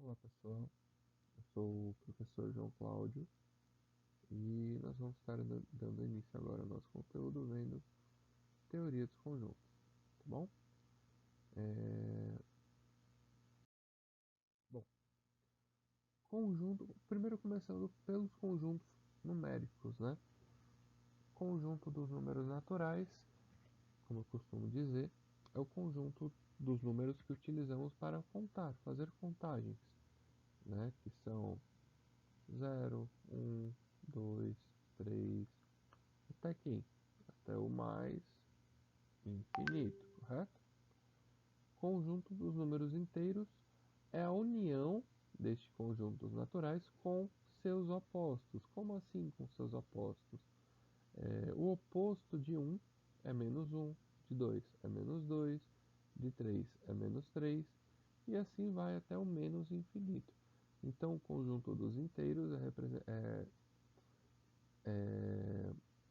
Olá pessoal, eu sou o professor João Cláudio e nós vamos estar dando início agora ao nosso conteúdo vendo teoria dos conjuntos, tá bom? Bom, primeiro começando pelos conjuntos numéricos, né? Conjunto dos números naturais, como eu costumo dizer, é o conjunto dos números que utilizamos para contar, fazer contagens, né? Que são 0, 1, 2, 3, até quem? Até o mais infinito, correto? Conjunto dos números inteiros é a união deste conjunto dos naturais com seus opostos. Como assim com seus opostos? O oposto de 1 é menos 1, de 2 é menos 2, de 3 é menos 3, e assim vai até o menos infinito. Então, o conjunto dos inteiros é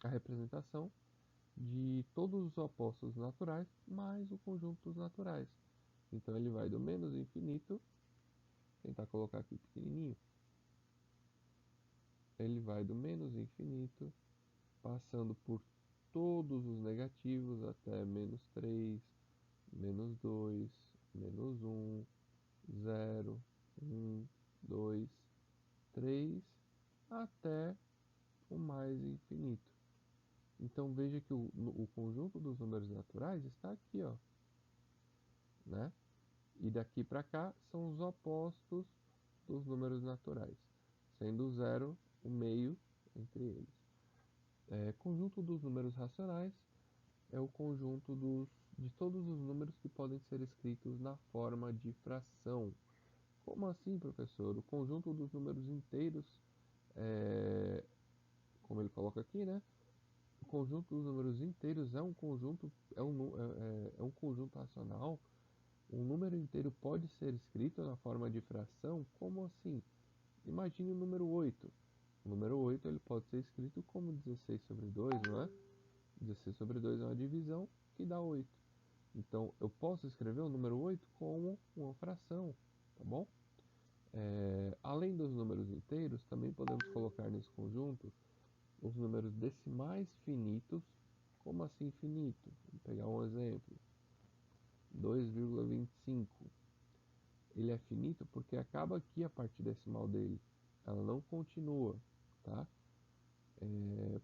a representação de todos os opostos naturais mais o conjunto dos naturais. Então ele vai do menos infinito, tentar colocar aqui pequenininho, ele vai do menos infinito, passando por todos os negativos até menos 3, menos 2, menos 1, 0, 1, 2, 3, até o mais infinito. Então veja que o conjunto dos números naturais está aqui, ó, né? E daqui para cá são os opostos dos números naturais, sendo o zero o meio entre eles. Conjunto dos números racionais é o conjunto de todos os números que podem ser escritos na forma de fração. Como assim, professor? O conjunto dos números inteiros, como ele coloca aqui, né? O conjunto dos números inteiros é um conjunto, é um conjunto racional. Um número inteiro pode ser escrito na forma de fração? Como assim? Imagine o número 8. O número 8 ele pode ser escrito como 16 sobre 2, não é? 16 sobre 2 é uma divisão que dá 8. Então, eu posso escrever o número 8 como uma fração, tá bom? Além dos números inteiros, também podemos colocar nesse conjunto os números decimais finitos. Como assim finito? Vamos pegar um exemplo. 2,25. Ele é finito porque acaba aqui a parte decimal dele. Ela não continua, tá?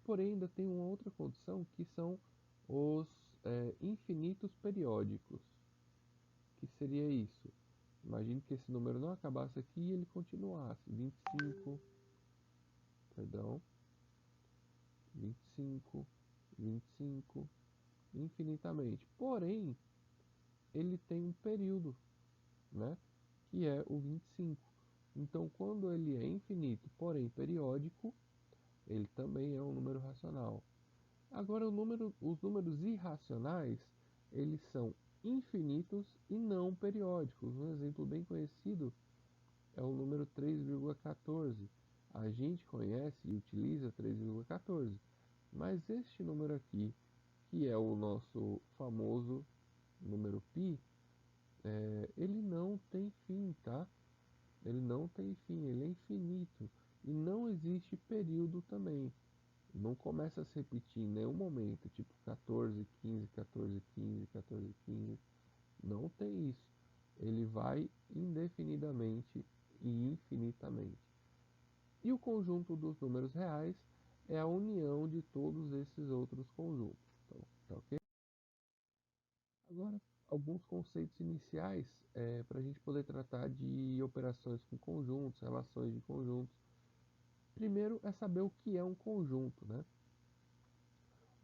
Porém, ainda tem uma outra condição que são os infinitos periódicos. Que seria isso? Imagine que esse número não acabasse aqui e ele continuasse. 25, perdão, 25, 25, infinitamente. Porém, ele tem um período, né? Que é o 25. Então, quando ele é infinito, porém periódico, ele também é um número racional. Agora, os números irracionais, eles são infinitos e não periódicos. Um exemplo bem conhecido é o número 3,14. A gente conhece e utiliza 3,14, mas este número aqui, que é o nosso famoso número π, ele não tem fim, tá? Ele não tem fim, ele é infinito e não existe período também. Não começa a se repetir em nenhum momento, tipo 14, 15, 14, 15, 14, 15. Não tem isso. Ele vai indefinidamente e infinitamente. E o conjunto dos números reais é a união de todos esses outros conjuntos. Então, tá ok? Agora, alguns conceitos iniciais para a gente poder tratar de operações com conjuntos, relações de conjuntos. Primeiro é saber o que é um conjunto, né?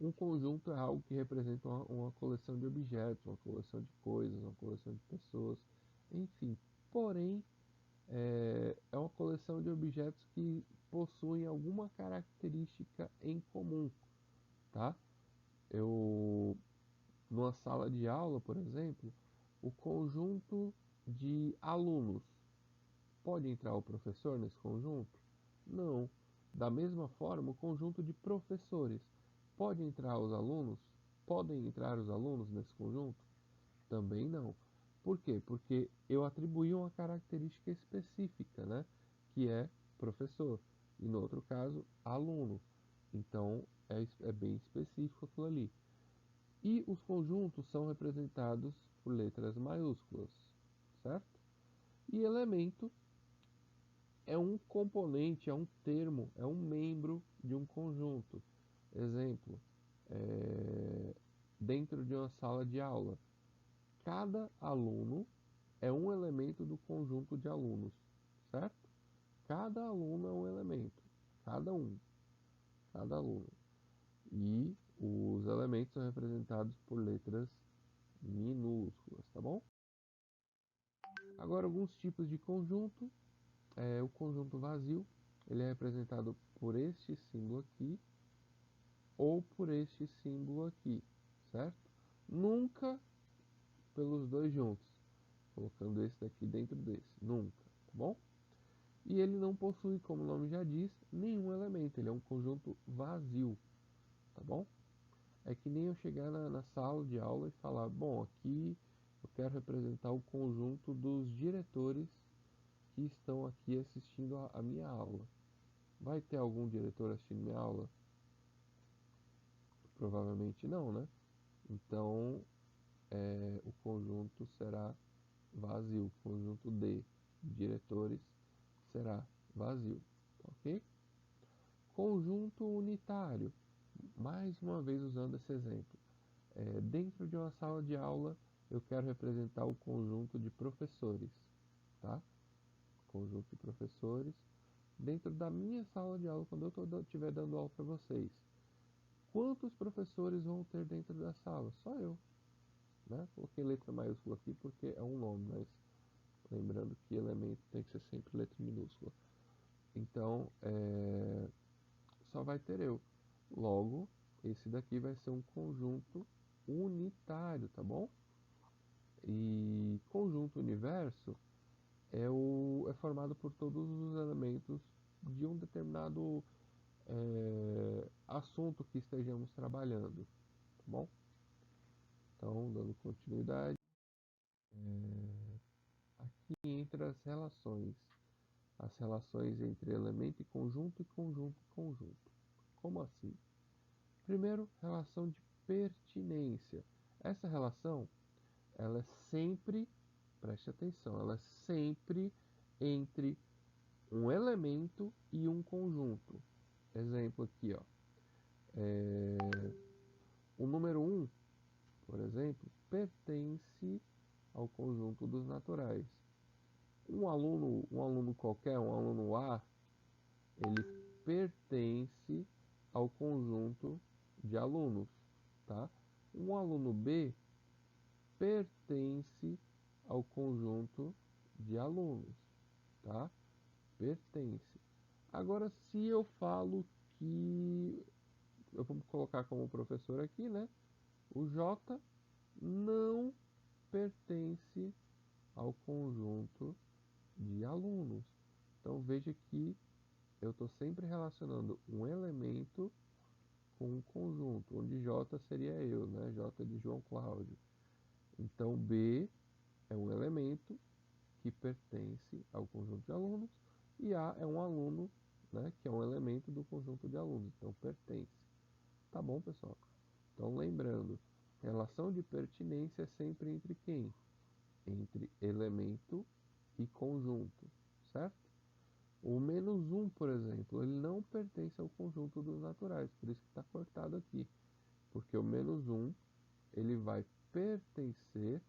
Um conjunto é algo que representa uma coleção de objetos, uma coleção de coisas, uma coleção de pessoas, enfim. Porém, é uma coleção de objetos que possuem alguma característica em comum, tá? Numa sala de aula, por exemplo, o conjunto de alunos, pode entrar o professor nesse conjunto? Não. Da mesma forma, o conjunto de professores, pode entrar os alunos? Podem entrar os alunos nesse conjunto? Também não. Por quê? Porque eu atribuí uma característica específica, né? Que é professor. E no outro caso, aluno. Então, é bem específico aquilo ali. E os conjuntos são representados por letras maiúsculas, certo? E elemento é um componente, é um termo, é um membro de um conjunto. Exemplo, dentro de uma sala de aula, cada aluno é um elemento do conjunto de alunos, certo? Cada aluno é um elemento, cada um, cada aluno. E os elementos são representados por letras minúsculas, tá bom? Agora, alguns tipos de conjunto. O conjunto vazio, ele é representado por este símbolo aqui ou por este símbolo aqui, certo? Nunca pelos dois juntos, colocando esse daqui dentro desse, nunca, tá bom? E ele não possui, como o nome já diz, nenhum elemento, ele é um conjunto vazio, tá bom? É que nem eu chegar na sala de aula e falar, bom, aqui eu quero representar o conjunto dos diretores que estão aqui assistindo a minha aula. Vai ter algum diretor assistindo minha aula? Provavelmente não, né? Então, o conjunto será vazio. O conjunto de diretores será vazio, ok? Conjunto unitário. Mais uma vez usando esse exemplo. Dentro de uma sala de aula, eu quero representar o conjunto de professores, tá? Conjunto de professores. Dentro da minha sala de aula, quando eu estiver dando aula para vocês, quantos professores vão ter dentro da sala? Só eu, né? Coloquei letra maiúscula aqui porque é um nome, mas lembrando que elemento tem que ser sempre letra minúscula. Então, só vai ter eu. Logo, esse daqui vai ser um conjunto unitário, tá bom? E conjunto universo é formado por todos os elementos de um determinado assunto que estejamos trabalhando, tá bom? Então, dando continuidade, aqui entra as relações entre elemento e conjunto e conjunto. Como assim? Primeiro, relação de pertinência. Essa relação, ela é sempre, preste atenção, ela é sempre entre um elemento e um conjunto. Exemplo aqui, ó. O número 1, por exemplo, pertence ao conjunto dos naturais. Um aluno qualquer, um aluno A, ele pertence ao conjunto de alunos, tá? Um aluno B pertence ao conjunto de alunos, tá? Pertence. Agora, se eu falo que eu vou colocar como professor aqui, né? O J não pertence ao conjunto de alunos. Então veja que eu estou sempre relacionando um elemento com um conjunto, onde J seria eu, né? J de João Cláudio. Então B é um elemento que pertence ao conjunto de alunos e A é um aluno, né? Que é um elemento do conjunto de alunos. Então pertence. Tá bom, pessoal? Então lembrando, relação de pertinência é sempre entre quem? Entre elemento e conjunto, certo? O menos um, por exemplo, ele não pertence ao conjunto dos naturais, por isso que está cortado aqui. Porque o menos um, ele vai pertencer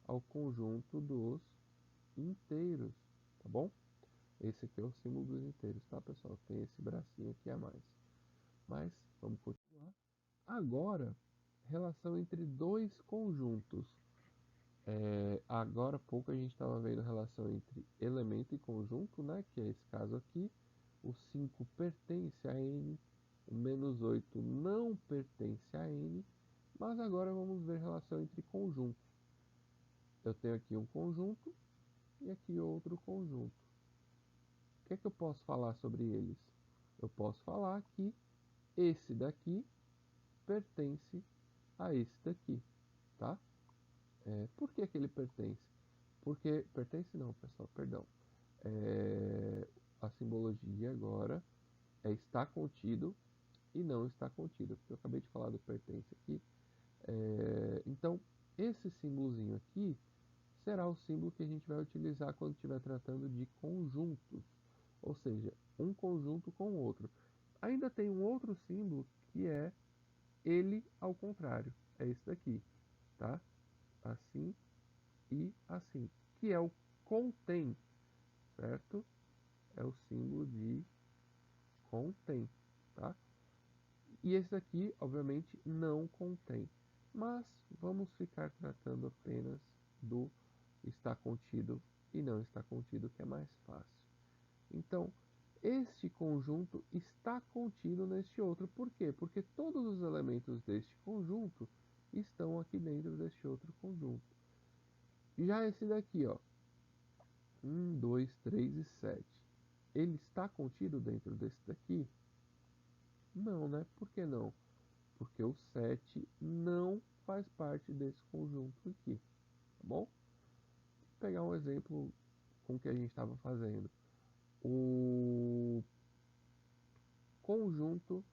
ao conjunto dos inteiros, tá bom? Esse aqui é o símbolo dos inteiros, tá, pessoal? Tem esse bracinho aqui a mais. Mas, vamos continuar. Agora, relação entre dois conjuntos. Agora há pouco a gente estava vendo a relação entre elemento e conjunto, né? Que é esse caso aqui. O 5 pertence a N, o menos 8 não pertence a N, mas agora vamos ver a relação entre conjuntos. Eu tenho aqui um conjunto e aqui outro conjunto. O que é que eu posso falar sobre eles? Eu posso falar que esse daqui pertence a esse daqui, tá? Por que que ele pertence? Porque pertence não, pessoal, perdão. A simbologia agora é está contido e não está contido, porque eu acabei de falar do pertence aqui. Então, esse símbolozinho aqui será o símbolo que a gente vai utilizar quando estiver tratando de conjuntos, ou seja, um conjunto com o outro. Ainda tem um outro símbolo que é ele ao contrário, é esse daqui, tá? Assim e assim, que é o contém, certo? É o símbolo de contém, tá? E esse aqui, obviamente, não contém. Mas vamos ficar tratando apenas do está contido e não está contido, que é mais fácil. Então, este conjunto está contido neste outro. Por quê? Porque todos os elementos deste conjunto estão aqui dentro deste outro conjunto. Já esse daqui, ó, 1, 2, 3 e 7. Ele está contido dentro desse daqui? Não, né? Por que não? Porque o 7 não faz parte desse conjunto aqui, tá bom? Vou pegar um exemplo com o que a gente estava fazendo. O conjunto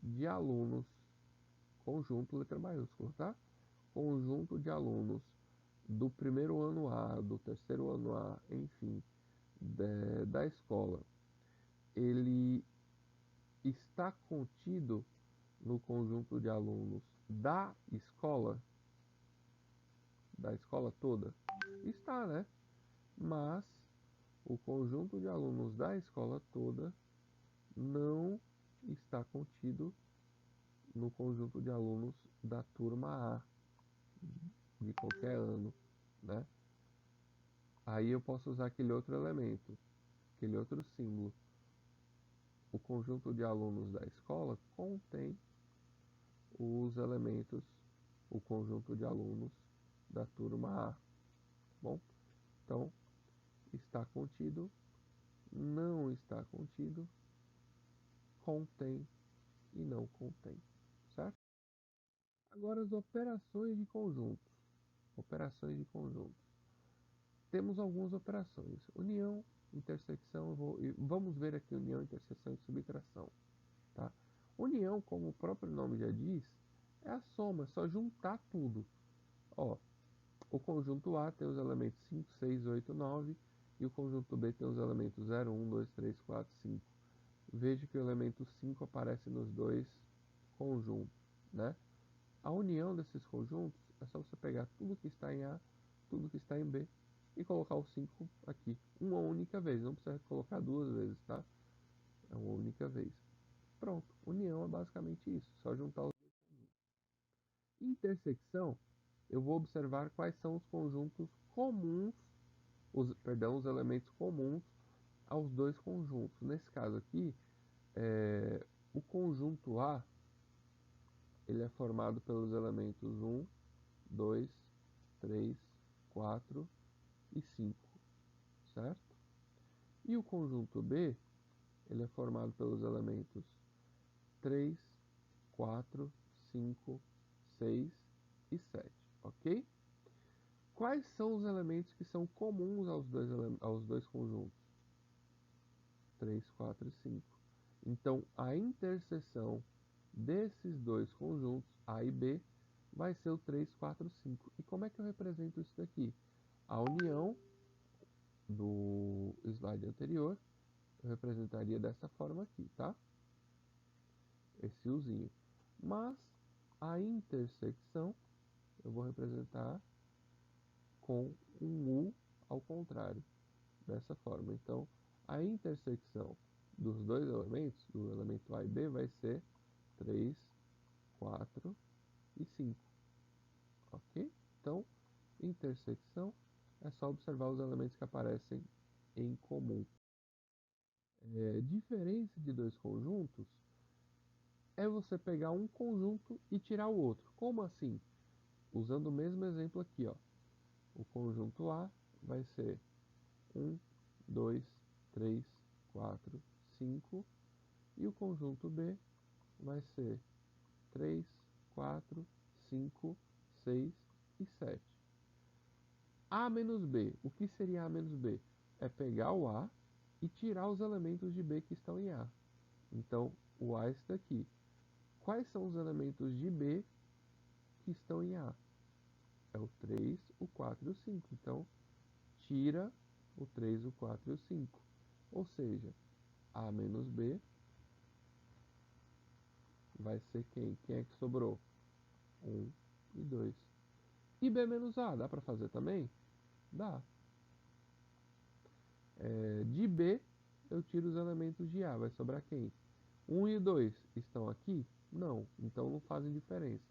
de alunos, conjunto letra maiúscula, tá? Conjunto de alunos do primeiro ano A, do terceiro ano A, enfim, da escola, ele está contido no conjunto de alunos da escola toda? Está, né? Mas o conjunto de alunos da escola toda não está contido no conjunto de alunos da turma A, de qualquer ano, né? Aí eu posso usar aquele outro elemento, aquele outro símbolo. O conjunto de alunos da escola contém os elementos, o conjunto de alunos da turma A. Bom, então está contido, não está contido, contém e não contém, certo? Agora as operações de conjuntos. Operações de conjuntos. Temos algumas operações. União, intersecção, vamos ver aqui união, interseção e subtração. Tá? União, como o próprio nome já diz, é a soma, é só juntar tudo. Ó, o conjunto A tem os elementos 5, 6, 8, 9 e o conjunto B tem os elementos 0, 1, 2, 3, 4, 5. Veja que o elemento 5 aparece nos dois conjuntos, né? A união desses conjuntos é só você pegar tudo que está em A, tudo que está em B e colocar o 5 aqui, uma única vez, não precisa colocar duas vezes, tá? É uma única vez. Pronto, união é basicamente isso, só juntar os dois conjuntos. Intersecção, eu vou observar quais são os conjuntos comuns, os elementos comuns aos dois conjuntos. Nesse caso aqui, o conjunto A, ele é formado pelos elementos 1, 2, 3, 4 e 5, certo? E o conjunto B, ele é formado pelos elementos 3, 4, 5, 6 e 7, ok? Quais são os elementos que são comuns aos dois conjuntos? 3, 4 e 5. Então, a interseção desses dois conjuntos, A e B, vai ser o 3, 4, 5. E como é que eu represento isso daqui? A união do slide anterior, eu representaria dessa forma aqui, tá? Esse Uzinho. Mas a intersecção eu vou representar com um U ao contrário, dessa forma. Então, a intersecção dos dois elementos, do elemento A e B, vai ser 3, 4 e 5. Ok? Então, intersecção é só observar os elementos que aparecem em comum. Diferença de dois conjuntos é você pegar um conjunto e tirar o outro. Como assim? Usando o mesmo exemplo aqui, ó. O conjunto A vai ser 1, 2, 3, 4, 5. E o conjunto B vai ser 3, 4, 5, 6 e 7. A menos B. O que seria A menos B? É pegar o A e tirar os elementos de B que estão em A. Então, o A é esse daqui. Quais são os elementos de B que estão em A? É o 3, o 4 e o 5. Então, tira o 3, o 4 e o 5. Ou seja, A menos B vai ser quem? Quem é que sobrou? 1 e 2. E B menos A, dá para fazer também? Dá. De B, eu tiro os elementos de A, vai sobrar quem? 1 e 2 estão aqui? Não, então não fazem diferença.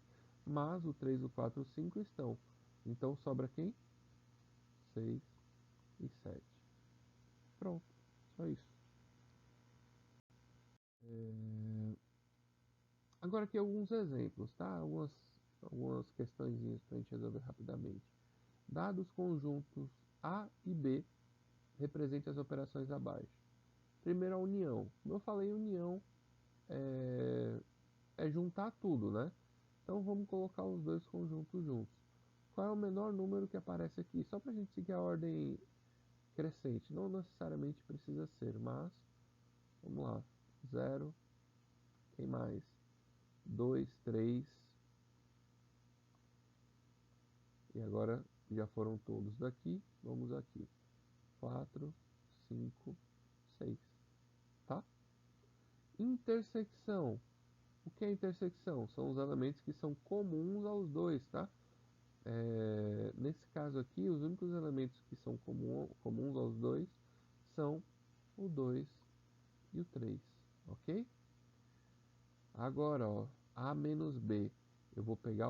Mas o 3, o 4 e o 5 estão. Então sobra quem? 6 e 7. Pronto, só isso. Agora aqui alguns exemplos, tá? Algumas questõezinhas para a gente resolver rapidamente. Dados conjuntos A e B representem as operações abaixo. Primeiro a união. Como eu falei, união é juntar tudo, né? Então vamos colocar os dois conjuntos juntos. Qual é o menor número que aparece aqui? Só para a gente seguir a ordem crescente. Não necessariamente precisa ser, mas vamos lá. 0, quem mais? 2, 3. E agora já foram todos daqui. Vamos aqui. 4, 5, 6. Tá? Intersecção. O que é intersecção? São os elementos que são comuns aos dois, tá? Nesse caso aqui, os únicos elementos que são comuns aos dois são o 2 e o 3, ok? Agora, ó, A menos B. Eu vou pegar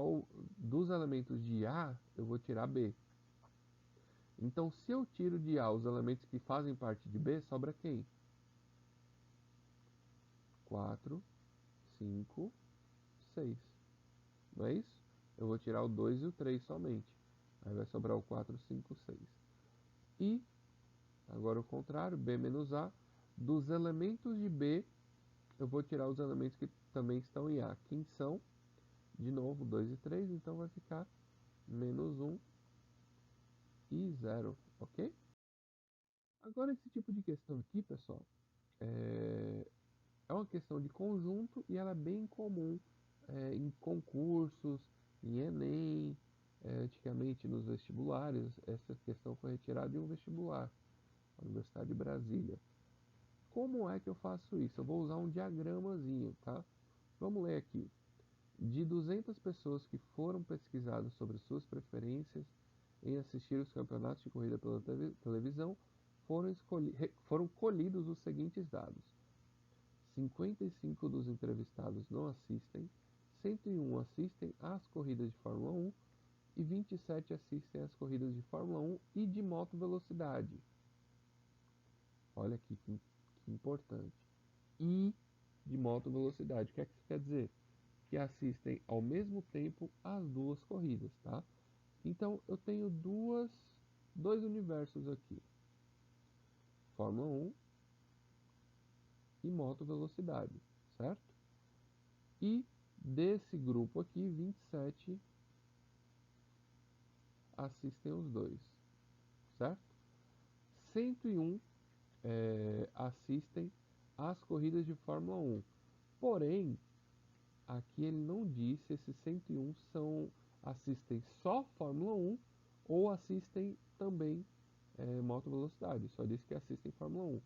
dos elementos de A, eu vou tirar B. Então, se eu tiro de A os elementos que fazem parte de B, sobra quem? 4, 5, 6. Não é isso? Eu vou tirar o 2 e o 3 somente. Aí vai sobrar o 4, 5, 6. E, agora o contrário, B menos A. Dos elementos de B, eu vou tirar os elementos que também estão em A. Quem são? De novo, 2 e 3, então vai ficar menos 1 e 0, ok? Agora esse tipo de questão aqui, pessoal, é uma questão de conjunto e ela é bem comum em concursos, em Enem, antigamente nos vestibulares. Essa questão foi retirada de um vestibular, a Universidade de Brasília. Como é que eu faço isso? Eu vou usar um diagramazinho, tá? Vamos ler aqui. De 200 pessoas que foram pesquisadas sobre suas preferências em assistir os campeonatos de corrida pela televisão, foram colhidos os seguintes dados: 55 dos entrevistados não assistem, 101 assistem às corridas de Fórmula 1 e 27 assistem às corridas de Fórmula 1 e de moto velocidade. Olha aqui que importante. E de moto velocidade. O que é que isso quer dizer? Que assistem ao mesmo tempo às duas corridas, tá? Então eu tenho dois universos aqui: Fórmula 1 e moto velocidade, certo? E desse grupo aqui, 27 assistem os dois, certo? 101 assistem às corridas de Fórmula 1. Porém, aqui ele não diz se esses 101 assistem só Fórmula 1 ou assistem também moto velocidade. Só diz que assistem Fórmula 1.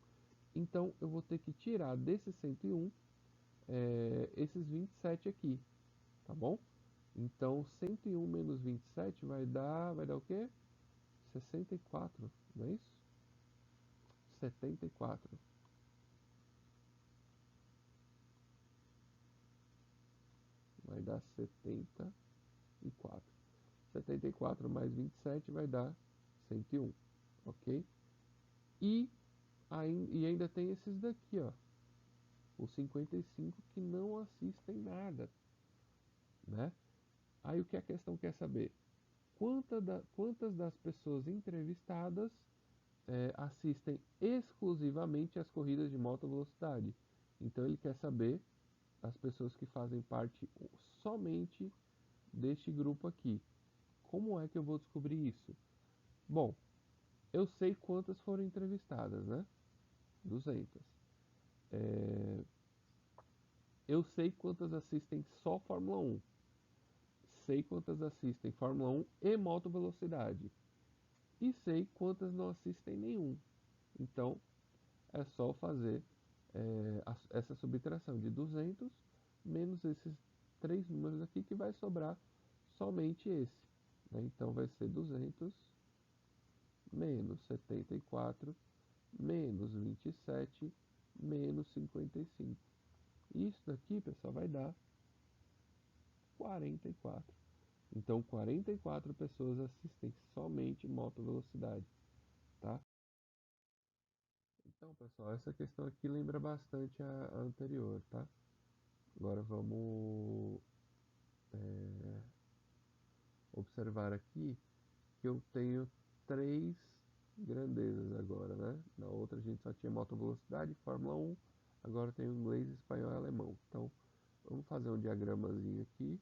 Então eu vou ter que tirar desses 101 esses 27 aqui, tá bom? Então 101 menos 27 vai dar o quê? 64, não é isso? 74. Vai dar 74. 74 mais 27 vai dar 101, ok? E ainda tem esses daqui, ó. Os 55 que não assistem nada, né? Aí o que a questão quer saber? Quantas das pessoas entrevistadas assistem exclusivamente às corridas de moto velocidade? Então ele quer saber as pessoas que fazem parte somente deste grupo aqui. Como é que eu vou descobrir isso? Bom, eu sei quantas foram entrevistadas, né? 200. É, eu sei quantas assistem só Fórmula 1. Sei quantas assistem Fórmula 1 e moto velocidade. E sei quantas não assistem nenhum. Então, é só fazer essa subtração de 200 menos esses três números aqui, que vai sobrar somente esse. Né? Então, vai ser 200 menos 74 menos 27 menos 55. Isso daqui, pessoal, vai dar 44. Então, 44 pessoas assistem somente moto velocidade, tá? Então, pessoal, essa questão aqui lembra bastante a anterior, tá? Agora vamos observar aqui que eu tenho três grandezas agora, né? Na outra a gente só tinha moto velocidade, Fórmula 1, agora eu tenho inglês, espanhol e alemão. Então, vamos fazer um diagramazinho aqui.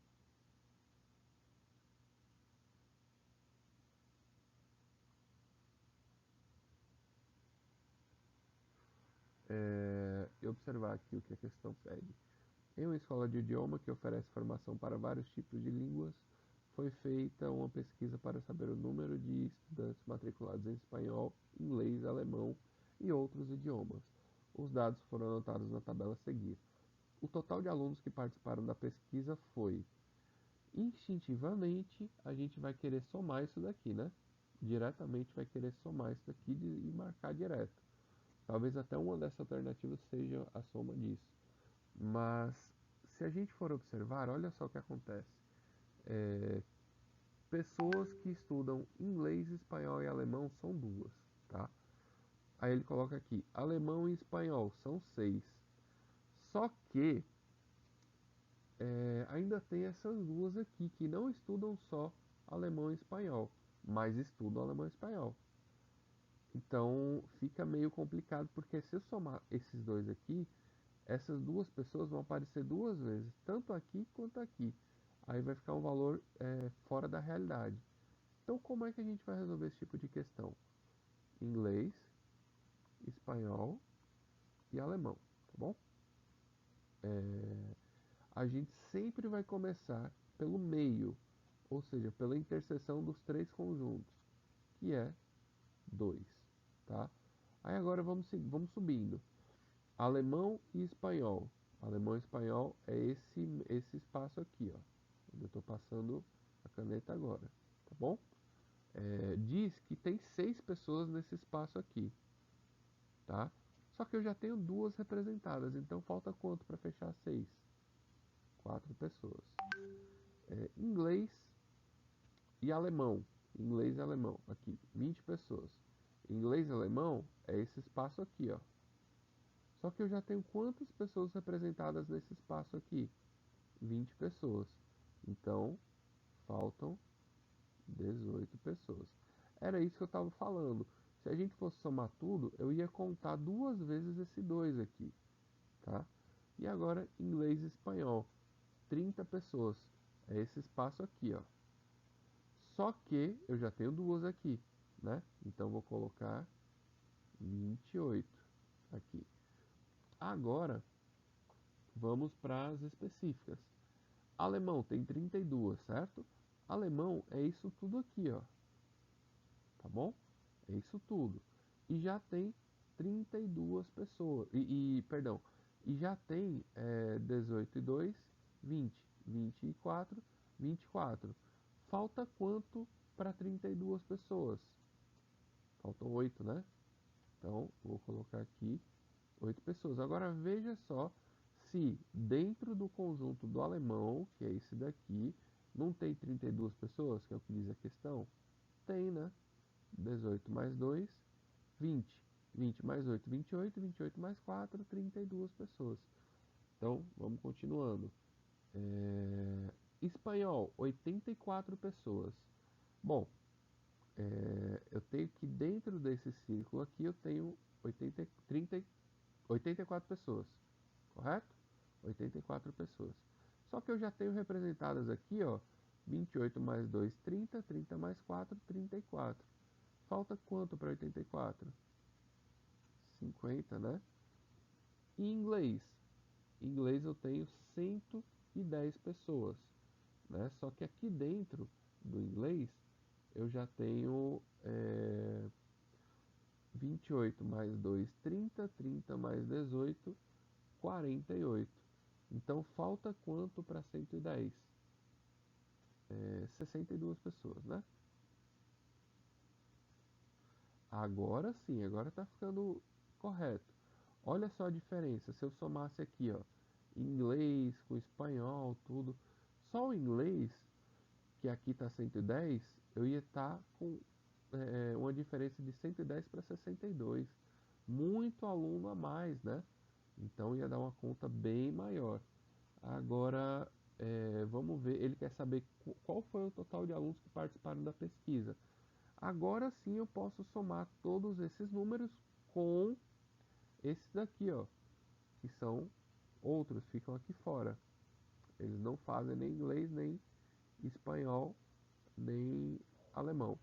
E observar aqui o que a questão pede. Em uma escola de idioma que oferece formação para vários tipos de línguas, foi feita uma pesquisa para saber o número de estudantes matriculados em espanhol, inglês, alemão e outros idiomas. Os dados foram anotados na tabela a seguir. O total de alunos que participaram da pesquisa foi: instintivamente, a gente vai querer somar isso daqui, né? Diretamente vai querer somar isso daqui e marcar direto. Talvez até uma dessas alternativas seja a soma disso. Mas, se a gente for observar, olha só o que acontece. Pessoas que estudam inglês, espanhol e alemão são duas, tá? Aí ele coloca aqui, alemão e espanhol são 6. Só que ainda tem essas duas aqui que não estudam só alemão e espanhol, mas estudam alemão e espanhol. Então fica meio complicado, porque se eu somar esses dois aqui, essas duas pessoas vão aparecer duas vezes, tanto aqui quanto aqui. Aí vai ficar um valor fora da realidade. Então, como é que a gente vai resolver esse tipo de questão? Inglês, espanhol e alemão, tá bom? A gente sempre vai começar pelo meio, ou seja, pela interseção dos três conjuntos, que é 2, tá? Aí agora vamos subindo. Alemão e espanhol. Alemão e espanhol é esse espaço aqui, ó. Eu estou passando a caneta agora, tá bom? Diz que tem 6 pessoas nesse espaço aqui, tá? Só que eu já tenho duas representadas, então falta quanto para fechar 6? 4 pessoas. Inglês e alemão. Inglês e alemão, aqui, 20 pessoas. Inglês e alemão é esse espaço aqui, ó. Só que eu já tenho quantas pessoas representadas nesse espaço aqui? 20 pessoas. Então, faltam 18 pessoas. Era isso que eu estava falando. Se a gente fosse somar tudo, eu ia contar duas vezes esse 2 aqui, tá? E agora, inglês e espanhol. 30 pessoas. É esse espaço aqui, ó. Só que eu já tenho duas aqui, né? Então, vou colocar 28 aqui. Agora, vamos para as específicas. Alemão tem 32, certo? Alemão é isso tudo aqui, ó. Tá bom? É isso tudo. E já tem 32 pessoas. Perdão, e já tem 18 e 2, 20. 24, 24. Falta quanto para 32 pessoas? Faltam 8, né? Então, vou colocar aqui 8 pessoas. Agora veja só se dentro do conjunto do alemão, que é esse daqui, não tem 32 pessoas, que é o que diz a questão? Tem, né? 18 mais 2, 20. 20 mais 8, 28. 28 mais 4, 32 pessoas. Então, vamos continuando. Espanhol, 84 pessoas. Bom, eu tenho que dentro desse círculo aqui eu tenho 84 pessoas, correto? 84 pessoas. Só que eu já tenho representadas aqui, ó, 28 mais 2, 30, 30 mais 4, 34. falta quanto para 84? 50, né? E inglês? Inglês eu tenho 110 pessoas, né? Só que aqui dentro do inglês eu já tenho 28 mais 2, 30, 30 mais 18, 48. Então falta quanto para 110? 62 pessoas, né? Agora sim, agora está ficando correto. Olha só a diferença. Se eu somasse aqui, ó, inglês com espanhol, tudo, só o inglês, que aqui está 110, eu ia estar com uma diferença de 110 para 62. Muito aluno a mais, né? Então ia dar uma conta bem maior. Agora, vamos ver, ele quer saber qual foi o total de alunos que participaram da pesquisa. Agora sim eu posso somar todos esses números com esses daqui, ó, que são outros, ficam aqui fora. Eles não fazem nem inglês, nem espanhol, nem alemão.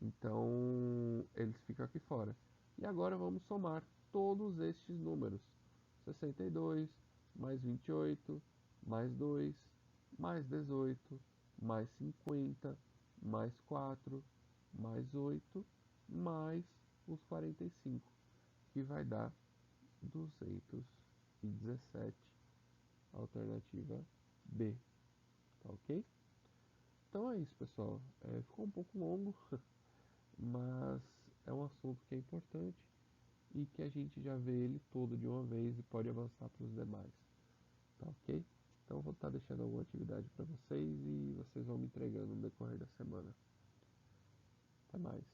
Então, eles ficam aqui fora. E agora vamos somar todos estes números. 62, mais 28, mais 2, mais 18, mais 50, mais 4, mais 8, mais os 45, que vai dar 217, alternativa B. Tá ok? Então é isso, pessoal. Ficou um pouco longo, mas é um assunto que é importante e que a gente já vê ele todo de uma vez e pode avançar para os demais, tá ok? Então eu vou estar deixando alguma atividade para vocês e vocês vão me entregando no decorrer da semana. Até mais.